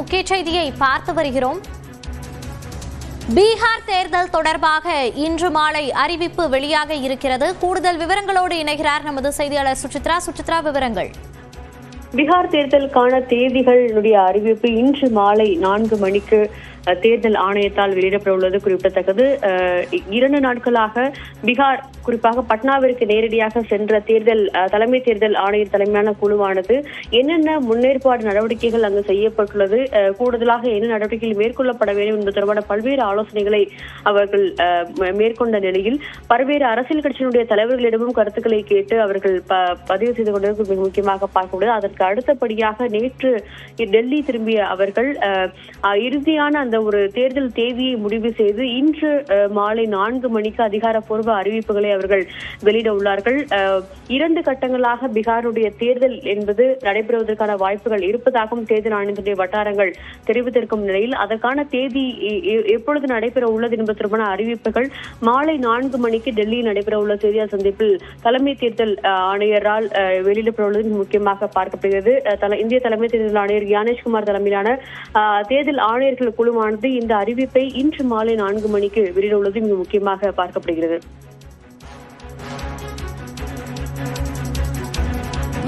முக்கிய செய்தியை பார்த்து வருகிறோம். பீகார் தேர்தல் தொடர்பாக இன்று மாலை அறிவிப்பு வெளியாக இருக்கிறது. கூடுதல் விவரங்களோடு இணைகிறார் நமது செய்தியாளர் சுசித்ரா. சுசித்ரா, விவரங்கள். பீகார் தேர்தலுக்கான தேதிகளுடைய அறிவிப்பு இன்று மாலை 4 மணிக்கு தேர்தல் ஆணையத்தால் வெளியிடப்பட உள்ளது குறிப்பிடத்தக்கது. 2 நாட்களாக பீகார், குறிப்பாக பட்னாவிற்கு நேரடியாக சென்ற தலைமை தேர்தல் ஆணையர் தலைமையிலான குழுவானது என்னென்ன முன்னேற்பாடு நடவடிக்கைகள் அங்கு செய்யப்பட்டுள்ளது, கூடுதலாக என்ன நடவடிக்கைகள் மேற்கொள்ளப்பட வேண்டும் என்பது தொடர்பான பல்வேறு ஆலோசனைகளை அவர்கள் மேற்கொண்ட நிலையில் பல்வேறு அரசியல் கட்சியினுடைய தலைவர்களிடமும் கருத்துக்களை கேட்டு அவர்கள் பதிவு செய்து கொண்டது மிக முக்கியமாக பார்க்கப்படுது. அதற்கு அடுத்தபடியாக நேற்று டெல்லி திரும்பிய அவர்கள் இறுதியான அந்த ஒரு தேர்தல் தேதியை முடிவு செய்து இன்று மாலை 4 மணிக்கு அதிகாரப்பூர்வ அறிவிப்புகளை அவர்கள் வெளியிட உள்ளார்கள். 2 கட்டங்களாக பீகாருடைய தேர்தல் என்பது நடைபெறுவதற்கான வாய்ப்புகள் இருப்பதாகவும் தேர்தல் ஆணையத்துடைய வட்டாரங்கள் தெரிவித்திருக்கும் நிலையில் அதற்கான தேதி எப்பொழுது நடைபெற உள்ளது என்பது தொடர்பான அறிவிப்புகள் மாலை 4 மணிக்கு டெல்லியில் நடைபெற உள்ள செய்தியாளர் சந்திப்பில் தலைமை தேர்தல் ஆணையரால் வெளியிடப்பட உள்ளது முக்கியமாக பார்க்கப்படுகிறது. இந்திய தலைமை தேர்தல் ஆணையர் ஞானேஷ்குமார் தலைமையிலான தேர்தல் ஆணையர்கள் குழுவானது இந்த அறிவிப்பை இன்று மாலை 4 மணிக்கு வெளியிட உள்ளது மிக முக்கியமாக பார்க்கப்படுகிறது.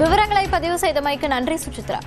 விவரங்களை பதிவு செய்தமைக்கு நன்றி சுசித்ரா.